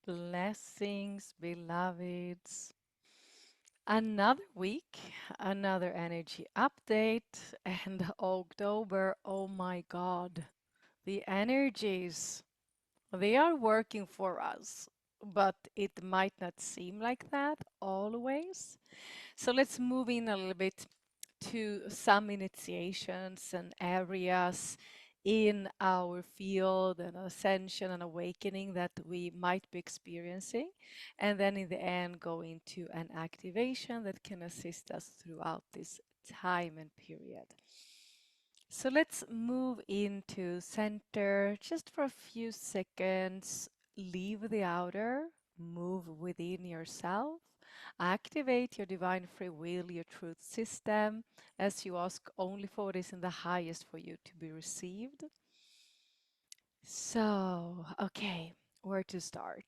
Blessings, beloveds. Another week, another energy update, and October, oh my God, the energies, they are working for us, but it might not seem like that always. So let's move in a little bit to some initiations and areas in our field and ascension and awakening that we might be experiencing. And then in the end, go into an activation that can assist us throughout this time and period. So let's move into center just for a few seconds. Leave the outer, move within yourself. Activate your divine free will, your truth system, as you ask only for what is in the highest for you to be received. So, okay, where to start?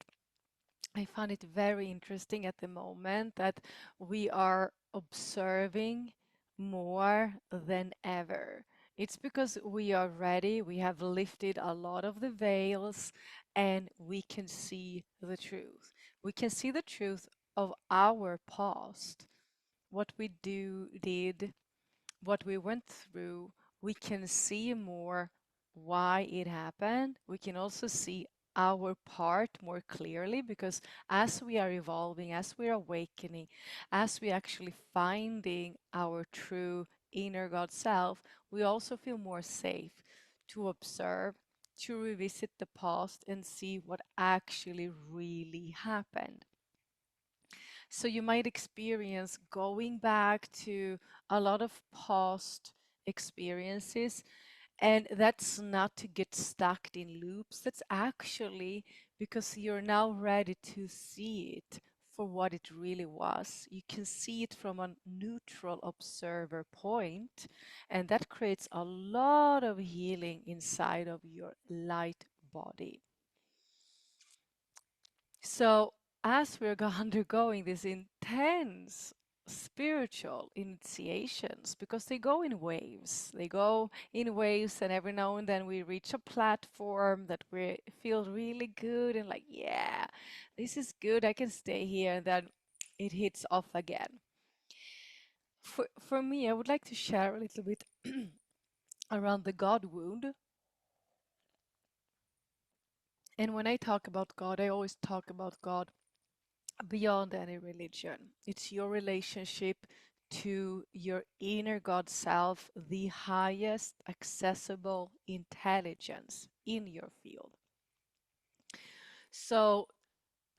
I find it very interesting at the moment that we are observing more than ever. It's because we are ready, we have lifted a lot of the veils, and we can see the truth. We can see the truth of our past, what we did, what we went through. We can see more why it happened. We can also see our part more clearly because as we are evolving, as we're awakening, as we actually finding our true inner God self, we also feel more safe to observe, to revisit the past and see what actually really happened. So you might experience going back to a lot of past experiences, and that's not to get stuck in loops. That's actually because you're now ready to see it for what it really was. You can see it from a neutral observer point, and that creates a lot of healing inside of your light body. So, as we're undergoing these intense spiritual initiations, because they go in waves, and every now and then we reach a platform that we feel really good and like, yeah, this is good, I can stay here, and then it hits off again. For me, I would like to share a little bit around the God wound. And when I talk about God, I always talk about God beyond any religion. It's your relationship to your inner God self, the highest accessible intelligence in your field. So,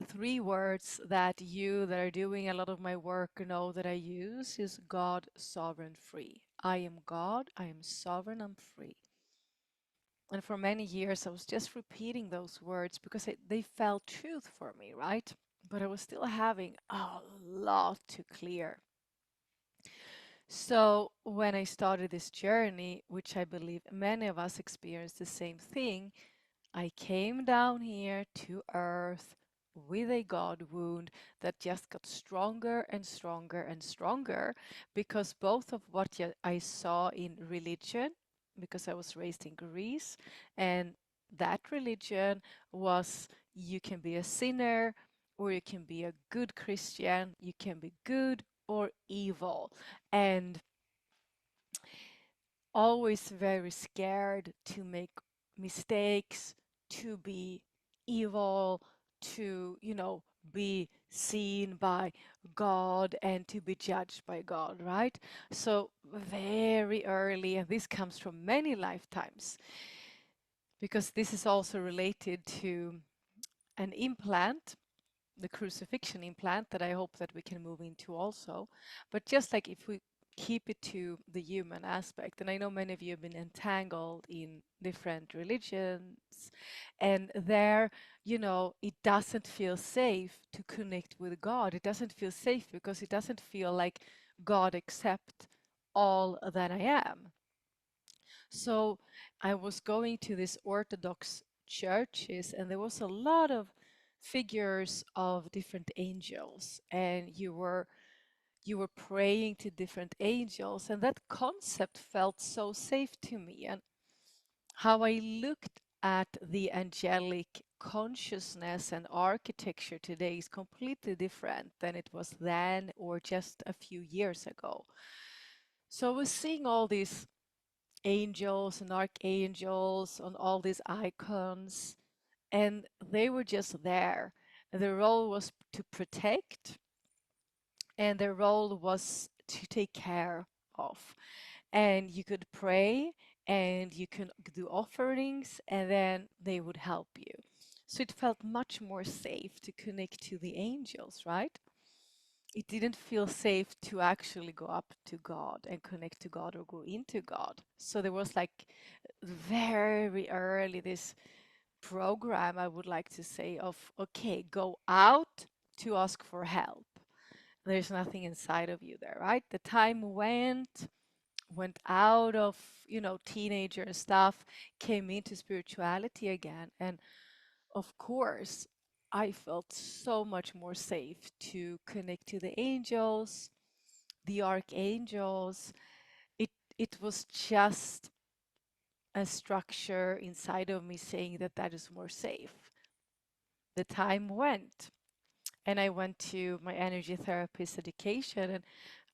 three words that you that are doing a lot of my work know that I use is God, sovereign, free. I am God, I am sovereign, I'm free. And for many years, I was just repeating those words because they felt truth for me, right? But I was still having a lot to clear. So when I started this journey, which I believe many of us experienced the same thing, I came down here to earth with a God wound that just got stronger and stronger and stronger because both of what I saw in religion, because I was raised in Greece, and that religion was you can be a sinner or you can be a good Christian, you can be good or evil. And always very scared to make mistakes, to be evil, to, be seen by God and to be judged by God, right? So very early, and this comes from many lifetimes, because this is also related to an implant, the crucifixion implant, that I hope that we can move into also. But just like if we keep it to the human aspect, and I know many of you have been entangled in different religions, and there, it doesn't feel safe to connect with God. It doesn't feel safe because it doesn't feel like God accept all that I am. So I was going to these Orthodox churches, and there was a lot of figures of different angels, and you were praying to different angels, and that concept felt so safe to me. And how I looked at the angelic consciousness and architecture today is completely different than it was then or just a few years ago. So we're seeing all these angels and archangels on all these icons, and they were just there. Their role was to protect, and their role was to take care of. And you could pray and you can do offerings, and then they would help you. So it felt much more safe to connect to the angels, right? It didn't feel safe to actually go up to God and connect to God or go into God. So there was like very early this program, I would like to say, of okay, go out to ask for help. There's nothing inside of you there, right? The time went out of, teenager and stuff, came into spirituality again. And of course, I felt so much more safe to connect to the angels, the archangels. It was just a structure inside of me saying that that is more safe. The time went, and I went to my energy therapist education, and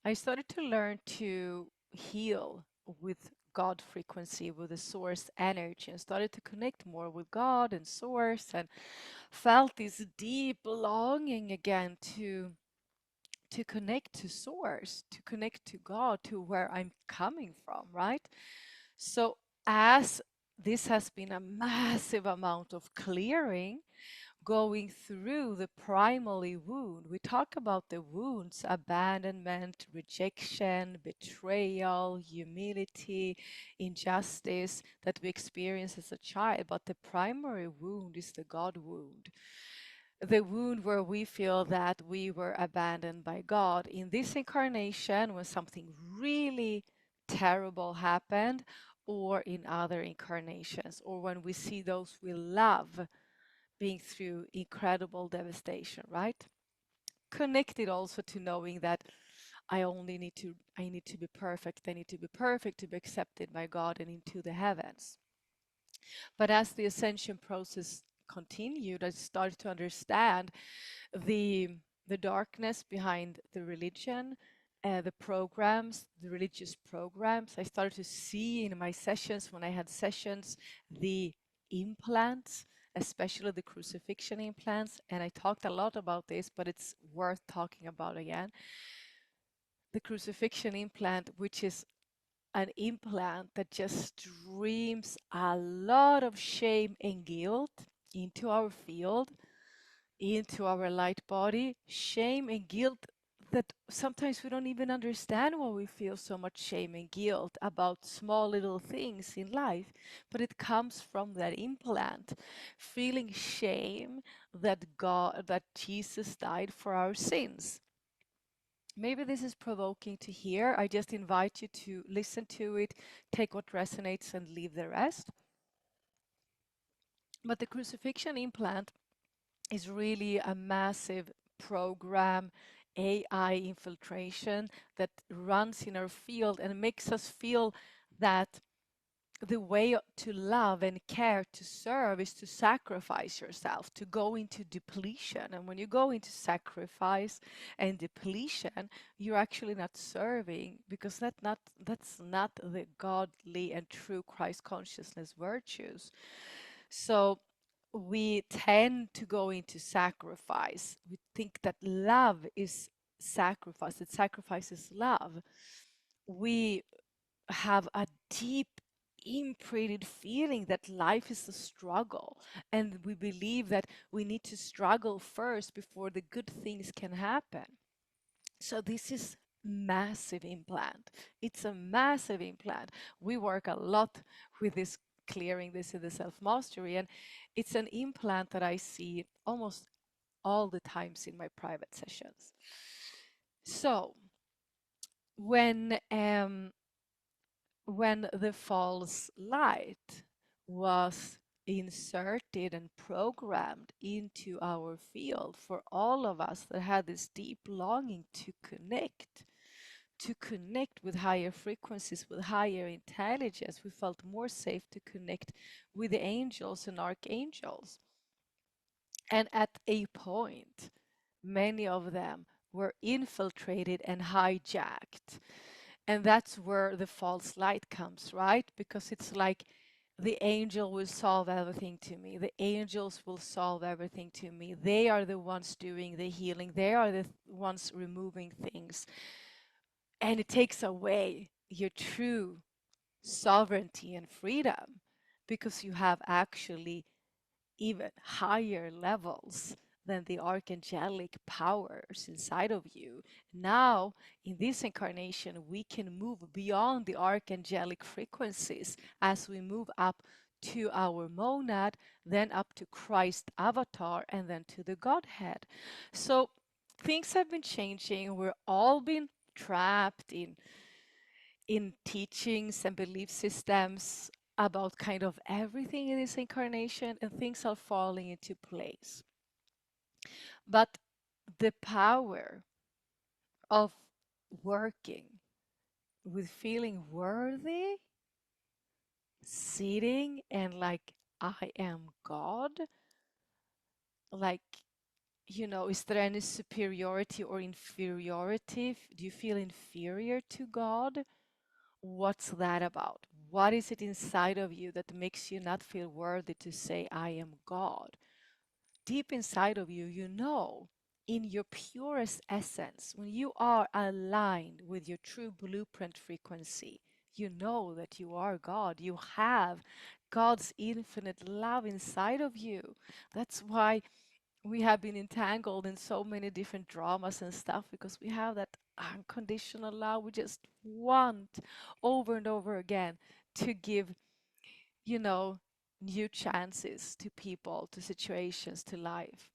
I started to learn to heal with God frequency, with the source energy, and started to connect more with God and source, and felt this deep longing again to connect to source, to connect to God, to where I'm coming from, right? So as this has been a massive amount of clearing, going through the primary wound. We talk about the wounds: abandonment, rejection, betrayal, humility, injustice that we experience as a child. But the primary wound is the God wound, the wound where we feel that we were abandoned by God. In this incarnation, when something really terrible happened, or in other incarnations, or when we see those we love being through incredible devastation, right? Connected also to knowing that I need to be perfect. I need to be perfect to be accepted by God and into the heavens. But as the ascension process continued, I started to understand the the darkness behind the religion, the programs, the religious programs. I started to see in my sessions, when I had sessions, the implants, especially the crucifixion implants. And I talked a lot about this, but it's worth talking about again. The crucifixion implant, which is an implant that just streams a lot of shame and guilt into our field, into our light body, shame and guilt that sometimes we don't even understand why we feel so much shame and guilt about small little things in life, but it comes from that implant, feeling shame that Jesus died for our sins. Maybe this is provoking to hear. I just invite you to listen to it, take what resonates and leave the rest. But the crucifixion implant is really a massive program, AI infiltration that runs in our field and makes us feel that the way to love and care, to serve, is to sacrifice yourself, to go into depletion. And when you go into sacrifice and depletion, you're actually not serving, because that's not the godly and true Christ consciousness virtues. So we tend to go into sacrifice. We think that love is sacrifice, that sacrifice is love. We have a deep imprinted feeling that life is a struggle, and we believe that we need to struggle first before the good things can happen. So this is massive implant. It's a massive implant. We work a lot with this, clearing this in the self mastery, and it's an implant that I see almost all the times in my private sessions. So when the false light was inserted and programmed into our field, for all of us that had this deep longing to connect with higher frequencies, with higher intelligence, we felt more safe to connect with the angels and archangels. And at a point, many of them were infiltrated and hijacked. And that's where the false light comes, right? Because it's like the angel will solve everything to me. The angels will solve everything to me. They are the ones doing the healing. They are the ones removing things. And it takes away your true sovereignty and freedom because you have actually even higher levels than the archangelic powers inside of you. Now, in this incarnation, we can move beyond the archangelic frequencies as we move up to our monad, then up to Christ avatar, and then to the Godhead. So things have been changing. We're all been trapped in teachings and belief systems about kind of everything in this incarnation, and things are falling into place. But the power of working with feeling worthy, sitting and like, I am God, like, is there any superiority or inferiority? Do you feel inferior to God? What's that about? What is it inside of you that makes you not feel worthy to say, I am God? Deep inside of you, in your purest essence, when you are aligned with your true blueprint frequency, you know that you are God. You have God's infinite love inside of you. That's why we have been entangled in so many different dramas and stuff, because we have that unconditional love. We just want over and over again to give, you know, new chances to people, to situations, to life.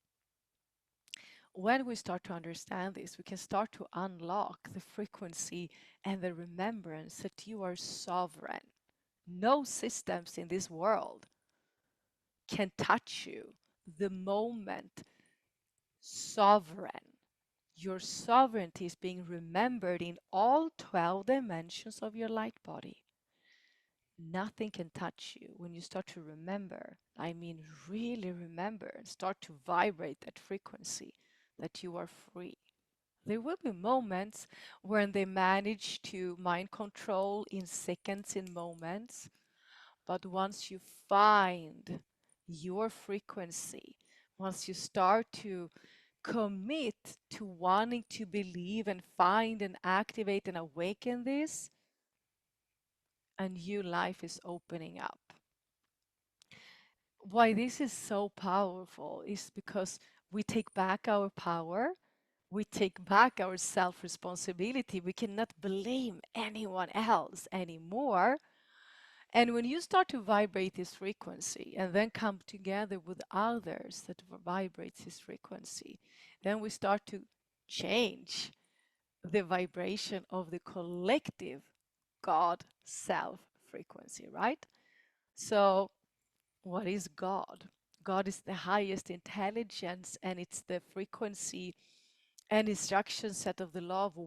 When we start to understand this, we can start to unlock the frequency and the remembrance that you are sovereign. No systems in this world can touch you the moment sovereign. Your sovereignty is being remembered in all 12 dimensions of your light body. Nothing can touch you when you start to remember. I mean, really remember, start to vibrate that frequency that you are free. There will be moments when they manage to mind control in seconds, in moments, but once you find your frequency, once you start to commit to wanting to believe and find and activate and awaken this, a new life is opening up. Why this is so powerful is because we take back our power, we take back our self responsibility. We cannot blame anyone else anymore. And when you start to vibrate this frequency and then come together with others that vibrate this frequency, then we start to change the vibration of the collective God self frequency, right? So, what is God? God is the highest intelligence, and it's the frequency and instruction set of the law of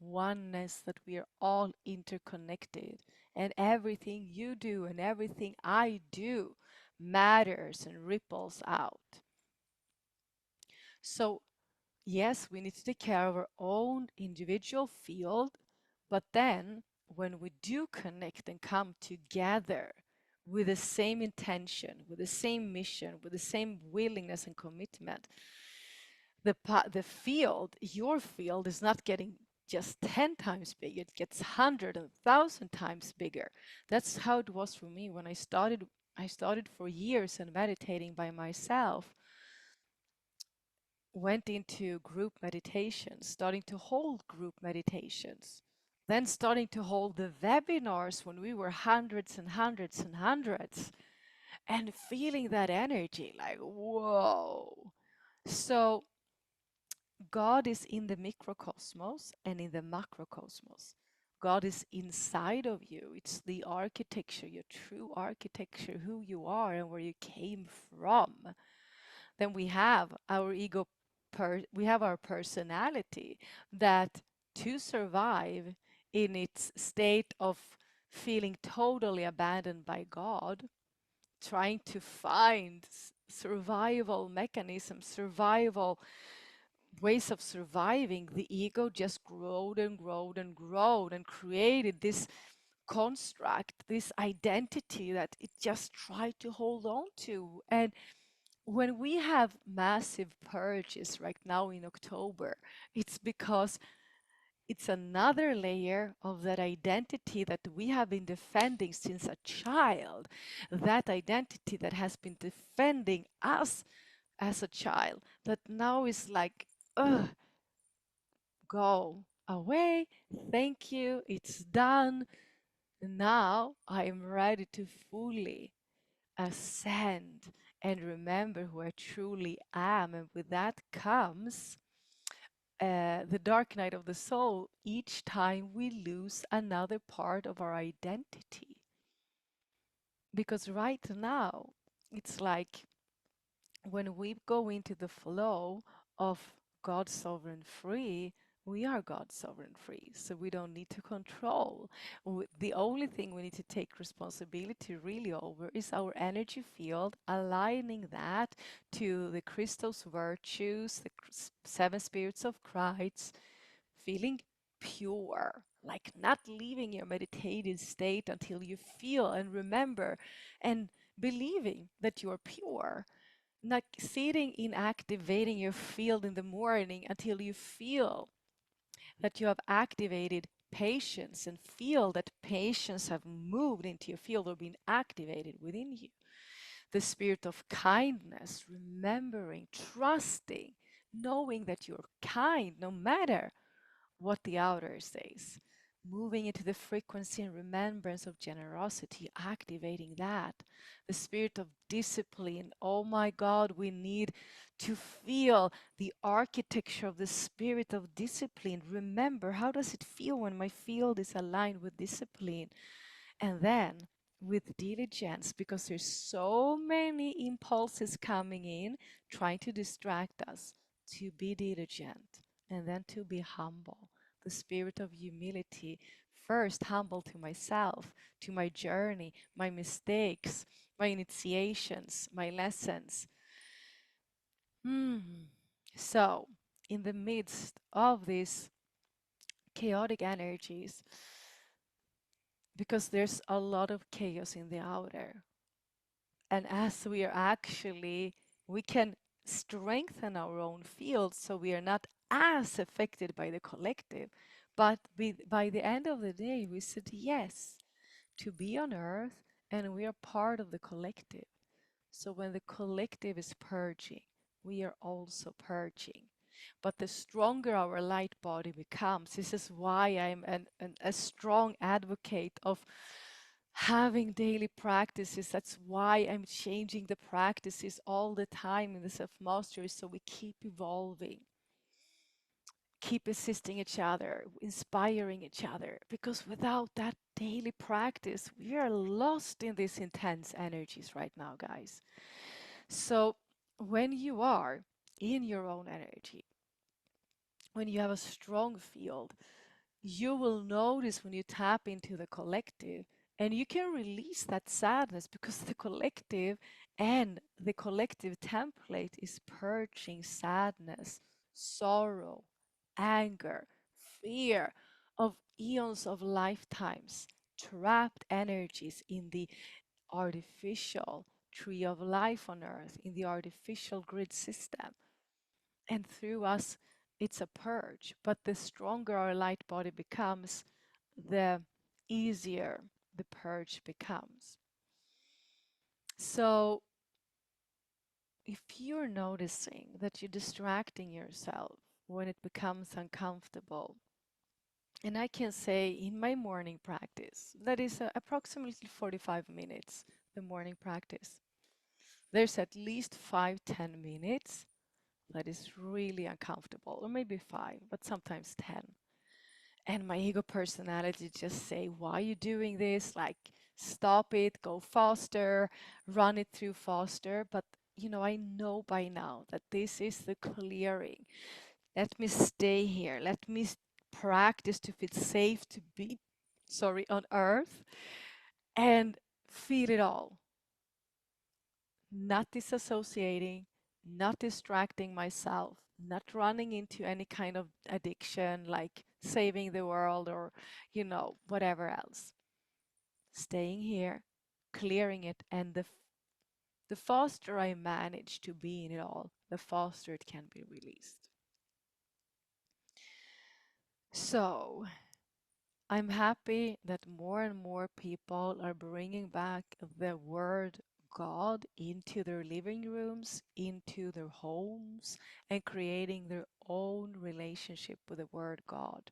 oneness, that we are all interconnected. And everything you do and everything I do matters and ripples out. So yes, we need to take care of our own individual field, but then when we do connect and come together with the same intention, with the same mission, with the same willingness and commitment, the field, your field, is not getting just 10 times big, it gets 100 and 1,000 times bigger. That's how it was for me when I started. I started for years and meditating by myself, went into group meditations, starting to hold group meditations, then starting to hold the webinars when we were hundreds and hundreds and hundreds, and feeling that energy like, whoa. So, God is in the microcosmos and in the macrocosmos. God is inside of you. It's the architecture, your true architecture, who you are and where you came from. Then we have our ego, we have our personality that, to survive in its state of feeling totally abandoned by God, trying to find survival mechanisms, survival ways of surviving, the ego just growed and growed and growed and created this construct, this identity that it just tried to hold on to. And when we have massive purges right now in October, it's because it's another layer of that identity that we have been defending since a child, that identity that has been defending us as a child, that now is like, ugh, go away, thank you, it's done. Now I am ready to fully ascend and remember who I truly am. And with that comes the dark night of the soul each time we lose another part of our identity. Because right now, it's like when we go into the flow of God sovereign free, we are God sovereign free. So we don't need to control. The only thing we need to take responsibility really over is our energy field, aligning that to the Christos virtues, the seven spirits of Christ, feeling pure, like not leaving your meditative state until you feel and remember and believing that you're pure, not sitting in activating your field in the morning until you feel that you have activated patience and feel that patience have moved into your field or been activated within you. The spirit of kindness, remembering, trusting, knowing that you're kind no matter what the outer says. Moving into the frequency and remembrance of generosity, activating that. The spirit of discipline. Oh my God, we need to feel the architecture of the spirit of discipline. Remember, how does it feel when my field is aligned with discipline? And then with diligence, because there's so many impulses coming in, trying to distract us, to be diligent and then to be humble. The spirit of humility, first humble to myself, to my journey, my mistakes, my initiations, my lessons. So, in the midst of these chaotic energies, because there's a lot of chaos in the outer, and as we are actually, we can strengthen our own field so we are not as affected by the collective. But by the end of the day, we said yes to be on earth and we are part of the collective. So when the collective is purging, we are also purging. But the stronger our light body becomes, this is why I'm a strong advocate of having daily practices. That's why I'm changing the practices all the time in the self-mastery, so we keep evolving, keep assisting each other, inspiring each other. Because without that daily practice, we are lost in these intense energies right now, guys. So when you are in your own energy, when you have a strong field, you will notice when you tap into the collective and you can release that sadness because the collective and the collective template is purging sadness, sorrow, anger, fear of eons of lifetimes, trapped energies in the artificial tree of life on earth, in the artificial grid system. And through us, it's a purge. But the stronger our light body becomes, the easier the purge becomes. So if you're noticing that you're distracting yourself when it becomes uncomfortable, and I can say in my morning practice, that is approximately 45 minutes, the morning practice. There's at least 5-10 minutes that is really uncomfortable, or maybe 5, but sometimes 10. And my ego personality just say, why are you doing this? Like, stop it, go faster, run it through faster. But, I know by now that this is the clearing. Let me stay here. Let me practice to feel safe to be, on earth and feel it all. not disassociating, not distracting myself, not running into any kind of addiction like saving the world or, whatever else. Staying here, clearing it, and the faster I manage to be in it all, the faster it can be released. So, I'm happy that more and more people are bringing back the word God into their living rooms, into their homes, and creating their own relationship with the word God.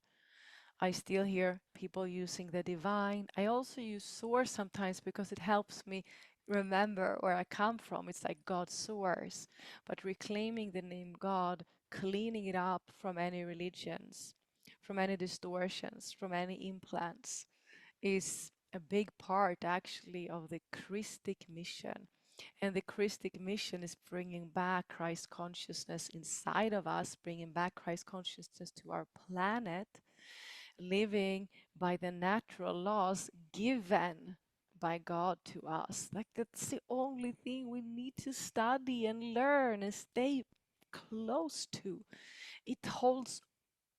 I still hear people using the divine. I also use source sometimes because it helps me remember where I come from. It's like God's source. But reclaiming the name God, cleaning it up from any religions, from any distortions, from any implants, is a big part actually of the Christic mission. And the Christic mission is bringing back Christ consciousness inside of us, bringing back Christ consciousness to our planet, living by the natural laws given by God to us. Like that's the only thing we need to study and learn and stay close to. It holds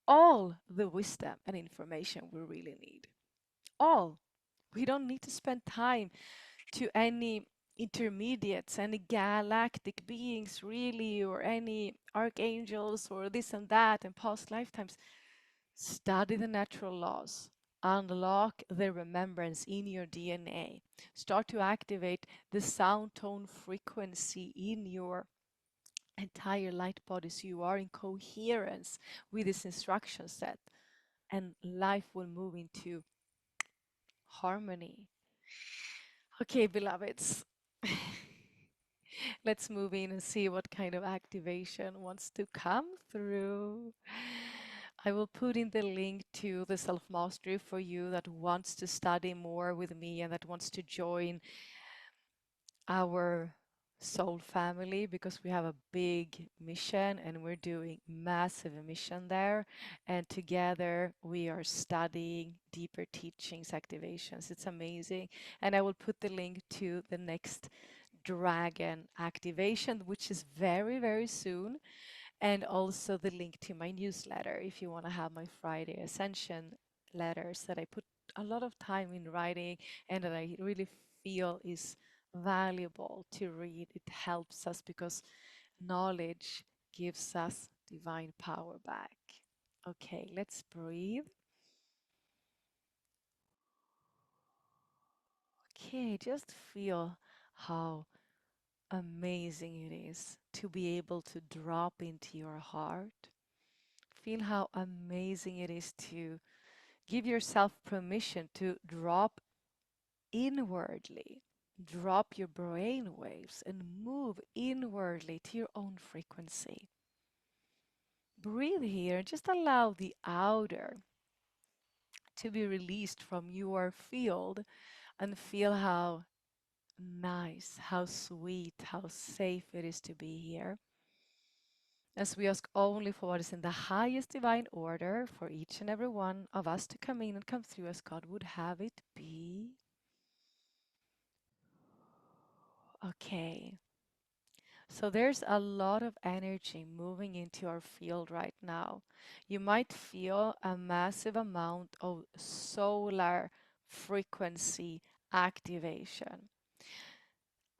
all the wisdom and information we really need. All. We don't need to spend time to any intermediates, any galactic beings really, or any archangels or this and that and past lifetimes. Study the natural laws. Unlock the remembrance in your DNA. Start to activate the sound tone frequency in your entire light body so you are in coherence with this instruction set, and life will move into harmony. Okay, beloveds, let's move in and see what kind of activation wants to come through. I will put in the link to the self mastery for you that wants to study more with me and that wants to join our soul family, because we have a big mission and we're doing massive mission there, and together we are studying deeper teachings, activations. It's amazing. And I will put the link to the next dragon activation, which is very, very soon, and also the link to my newsletter if you want to have my Friday Ascension letters that I put a lot of time in writing and that I really feel is valuable to read. It helps us because knowledge gives us divine power back. Okay, let's breathe. Okay, just feel how amazing it is to be able to drop into your heart. Feel how amazing it is to give yourself permission to drop inwardly. Drop your brain waves and move inwardly to your own frequency. Breathe here and just allow the outer to be released from your field, and feel how nice, how sweet, how safe it is to be here. As we ask only for what is in the highest divine order for each and every one of us to come in and come through as God would have it be. Okay. So there's a lot of energy moving into our field right now. You might feel a massive amount of solar frequency activation.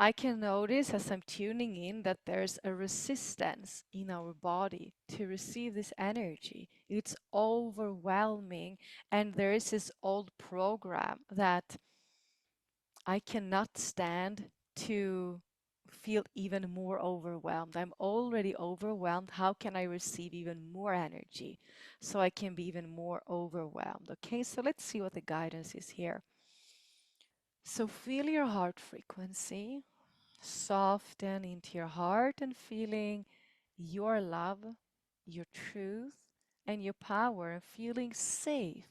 I can notice as I'm tuning in that there's a resistance in our body to receive this energy. It's overwhelming, and there is this old program that I cannot stand to feel even more overwhelmed. I'm already overwhelmed. How can I receive even more energy so I can be even more overwhelmed? Okay, so let's see what the guidance is here. So feel your heart frequency, soften into your heart and feeling your love, your truth, and your power, and feeling safe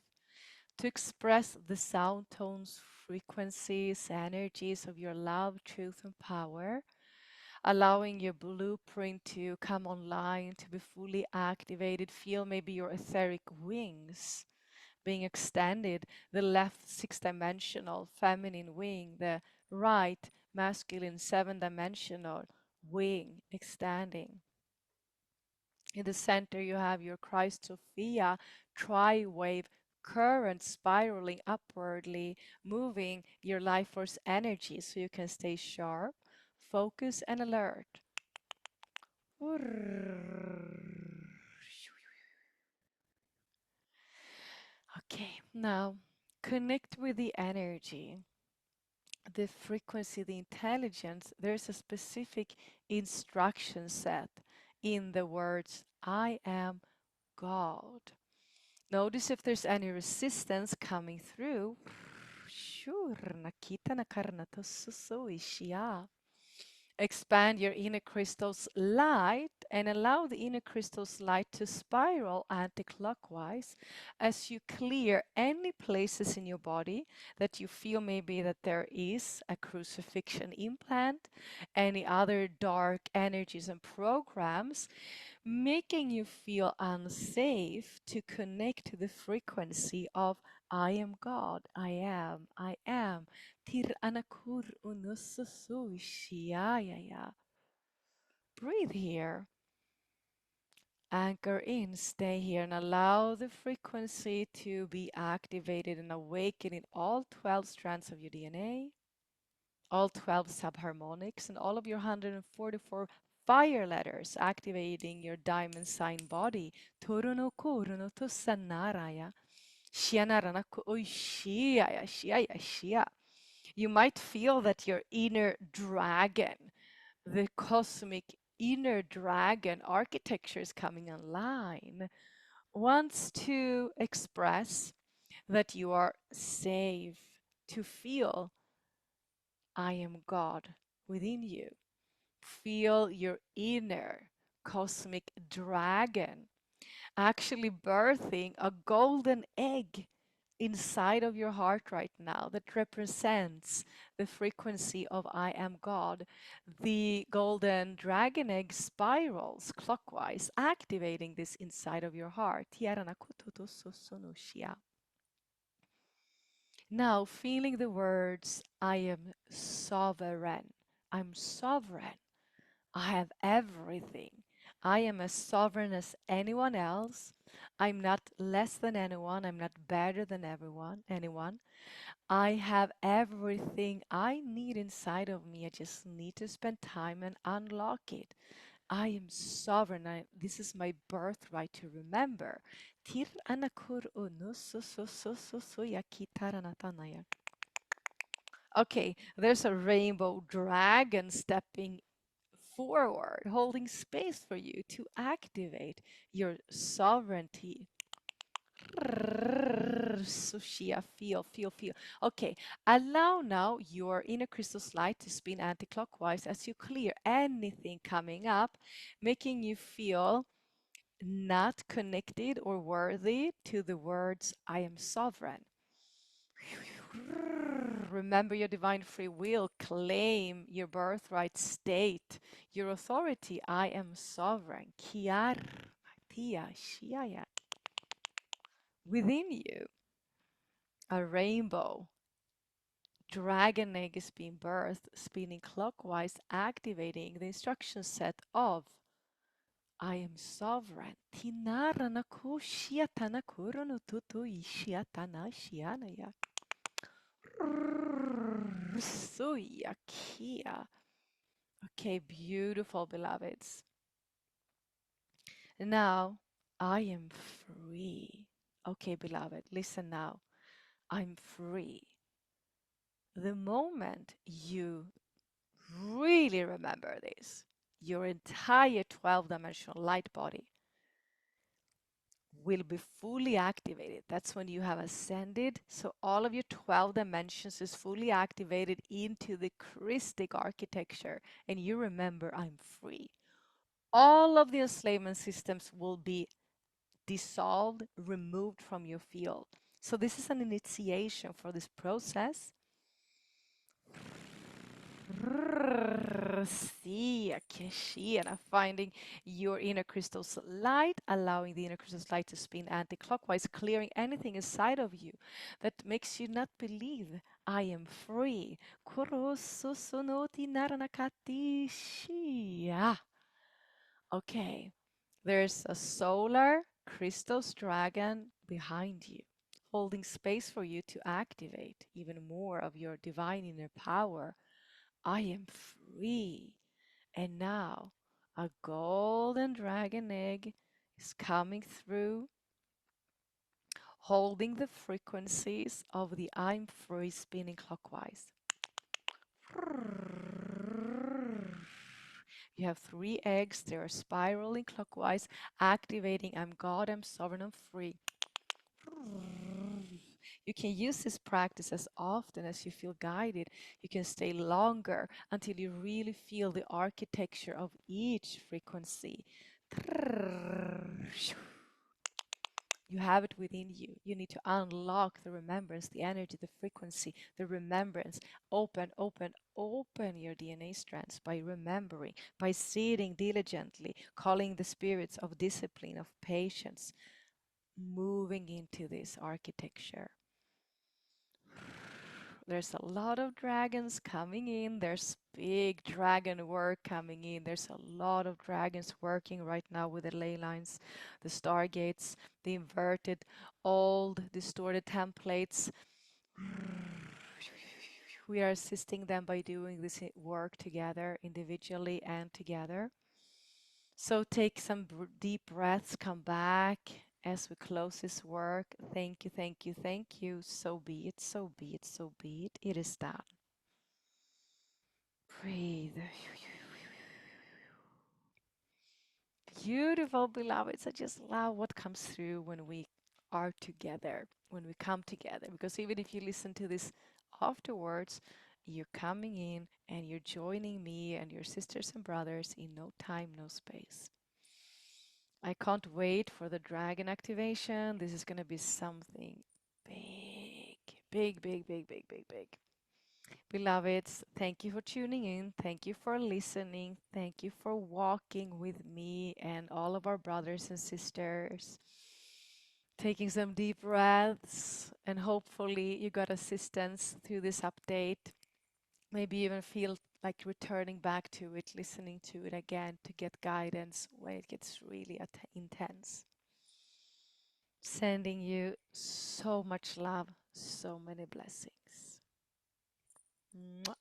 to express the sound tones, frequencies, energies of your love, truth, and power, allowing your blueprint to come online, to be fully activated. Feel maybe your etheric wings being extended, the left six dimensional feminine wing, the right masculine, seven-dimensional wing extending. In the center, you have your Christ Sophia tri-wave current spiraling upwardly, moving your life force energy so you can stay sharp, focused, and alert. Okay, now connect with the energy, the frequency, the intelligence. There's a specific instruction set in the words, I am God. Notice if there's any resistance coming through. Sure, nakita na karna to susuishia. Expand your inner crystal's light and allow the inner crystal's light to spiral anti-clockwise as you clear any places in your body that you feel maybe that there is a crucifixion implant, any other dark energies and programs making you feel unsafe to connect to the frequency of I am God, I am, I am. Tir anakur unususuishiaya. Breathe here. Anchor in, stay here, and allow the frequency to be activated and awaken in all 12 strands of your DNA, all 12 subharmonics, and all of your 144 fire letters activating your diamond sign body. Toruno kuruno to sanaraya. Shianaranaku oishiaya shiaya shia. You might feel that your inner dragon, the cosmic inner dragon architecture is coming online, wants to express that you are safe to feel I am God within you. Feel your inner cosmic dragon actually birthing a golden egg inside of your heart right now that represents the frequency of I am God. The golden dragon egg spirals clockwise, activating this inside of your heart. Now, feeling the words, I am sovereign. I'm sovereign. I have everything. I am as sovereign as anyone else. I'm not less than anyone. I'm not better than anyone. I have everything I need inside of me. I just need to spend time and unlock it. I am sovereign. This is my birthright to remember. Tir anakur unu su yakitara. Okay, there's a rainbow dragon stepping forward, holding space for you to activate your sovereignty. Sushia, feel. Okay, allow now your inner crystal's light to spin anti-clockwise as you clear anything coming up, making you feel not connected or worthy to the words, I am sovereign. Remember your divine free will. Claim your birthright state, your authority. I am sovereign. Kiar, tia, shiaya. Within you, a rainbow dragon egg is being birthed, spinning clockwise, activating the instruction set of I am sovereign. Tinara na kushia tana kurono tutu ishia tana shianaya. Suyakia. Okay, beautiful beloveds. Now I am free. Okay, beloved, listen now. I'm free. The moment you really remember this, your entire 12-dimensional light body will be fully activated. That's when you have ascended. So all of your 12 dimensions is fully activated into the Christic architecture. And you remember, I'm free. All of the enslavement systems will be dissolved, removed from your field. So this is an initiation for this process. And finding your inner crystal's light, allowing the inner crystal's light to spin anti-clockwise, clearing anything inside of you that makes you not believe I am free. Kurosu sonoti naranakati shia. Okay, there's a solar Christos dragon behind you, holding space for you to activate even more of your divine inner power. I am free. And now a golden dragon egg is coming through, holding the frequencies of the I'm free spinning clockwise. You have three eggs, they are spiraling clockwise, activating I'm God, I'm sovereign, I'm free. You can use this practice as often as you feel guided. You can stay longer until you really feel the architecture of each frequency. You have it within you. You need to unlock the remembrance, the energy, the frequency, the remembrance. Open, open, open your DNA strands by remembering, by sitting diligently, calling the spirits of discipline, of patience, moving into this architecture. There's a lot of dragons coming in. There's big dragon work coming in. There's a lot of dragons working right now with the ley lines, the stargates, the inverted, old, distorted templates. We are assisting them by doing this work together, individually and together. So take some deep breaths, come back as we close this work. Thank you, thank you, thank you. So be it, so be it, so be it. It is done. Breathe. Beautiful, beloveds. I just love what comes through when we are together, when we come together. Because even if you listen to this afterwards, you're coming in and you're joining me and your sisters and brothers in no time, no space. I can't wait for the dragon activation. This is going to be something big, big, big, big, big, big, big. Beloveds, thank you for tuning in. Thank you for listening. Thank you for walking with me and all of our brothers and sisters. Taking some deep breaths, and hopefully, you got assistance through this update. Maybe even feel like returning back to it, listening to it again to get guidance when it gets really intense. Sending you so much love, so many blessings. Mwah.